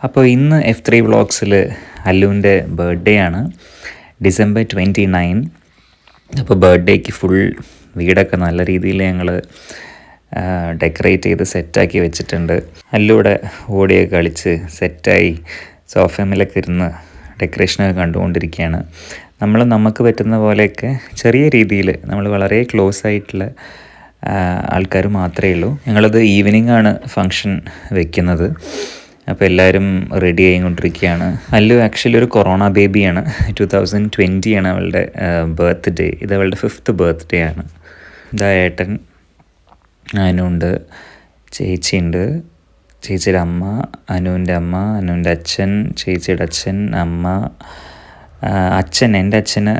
അപ്പോൾ ഇന്ന് F3 വ്ളോഗ്സിൽ അല്ലുവിൻ്റെ birthday ആണ്, December 29. അപ്പോൾ ബർത്ത്ഡേക്ക് ഫുൾ വീടൊക്കെ നല്ല രീതിയിൽ ഞങ്ങൾ ഡെക്കറേറ്റ് ചെയ്ത് സെറ്റാക്കി വെച്ചിട്ടുണ്ട്. അല്ലൂടെ ഓടിയൊക്കെ കളിച്ച് സെറ്റായി സോഫയമേലൊക്കെ ഇരുന്ന് ഡെക്കറേഷനൊക്കെ കണ്ടുകൊണ്ടിരിക്കുകയാണ്. നമുക്ക് പറ്റുന്ന പോലെയൊക്കെ ചെറിയ രീതിയിൽ നമ്മൾ വളരെ ക്ലോസ് ആയിട്ടുള്ള ആൾക്കാർ മാത്രമേ ഉള്ളൂ. ഞങ്ങളത് ഈവനിങ് ആണ് ഫങ്ഷൻ വെക്കുന്നത്. അപ്പോൾ എല്ലാവരും റെഡി ആയിക്കൊണ്ടിരിക്കുകയാണ്. അല്ലു ആക്ച്വലി ഒരു കൊറോണ ബേബിയാണ്. 2020 ആണ് അവളുടെ ബർത്ത്ഡേ. ഇത് അവളുടെ 5th ബർത്ത്ഡേ ആണ്. ഇതാ ഏട്ടൻ, അനുണ്ട്, ചേച്ചിയുണ്ട്, ചേച്ചിയുടെ അമ്മ, അനുവിൻ്റെ അമ്മ, അനുവിൻ്റെ അച്ഛൻ, ചേച്ചിയുടെ അച്ഛൻ, അമ്മ, അച്ഛൻ. എൻ്റെ അച്ഛന്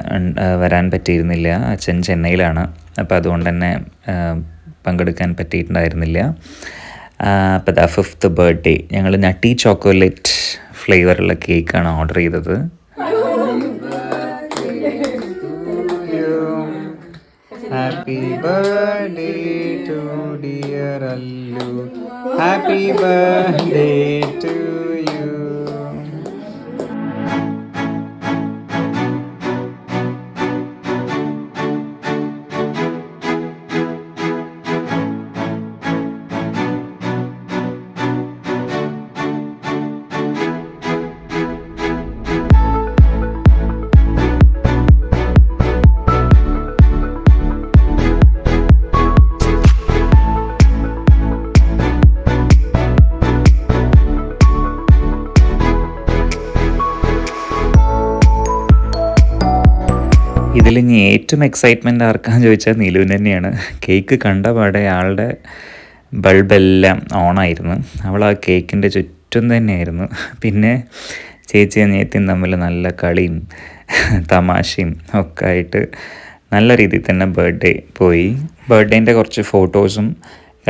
വരാൻ പറ്റിയിരുന്നില്ല. അച്ഛൻ ചെന്നൈയിലാണ്. അപ്പോൾ അതുകൊണ്ട് തന്നെ പങ്കെടുക്കാൻ പറ്റിയിട്ടുണ്ടായിരുന്നില്ല. അപ്പോൾ ദാ 5th ബർത്ത്ഡേ ഞങ്ങൾ നട്ടി ചോക്കോലേറ്റ് ഫ്ലേവറുള്ള കേക്കാണ് ഓർഡർ ചെയ്തത്. Happy birthday to dear Allu, happy birthday to you. ഇതിലിനി ഏറ്റവും എക്സൈറ്റ്മെൻറ്റ് ആർക്കാന്ന് ചോദിച്ചാൽ നീലുവിന് തന്നെയാണ്. കേക്ക് കണ്ട പാടെ ആളുടെ ബൾബെല്ലാം ഓണായിരുന്നു. അവൾ ആ കേക്കിൻ്റെ ചുറ്റും തന്നെയായിരുന്നു. പിന്നെ ചേച്ചി അനിയത്തിയും തമ്മിൽ നല്ല കളിയും തമാശയും ഒക്കെ ആയിട്ട് നല്ല രീതിയിൽ തന്നെ ബർത്ത്ഡേ പോയി. ബർത്ത്ഡേൻ്റെ കുറച്ച് ഫോട്ടോസും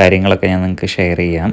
കാര്യങ്ങളൊക്കെ ഞാൻ നിങ്ങൾക്ക് ഷെയർ ചെയ്യാം.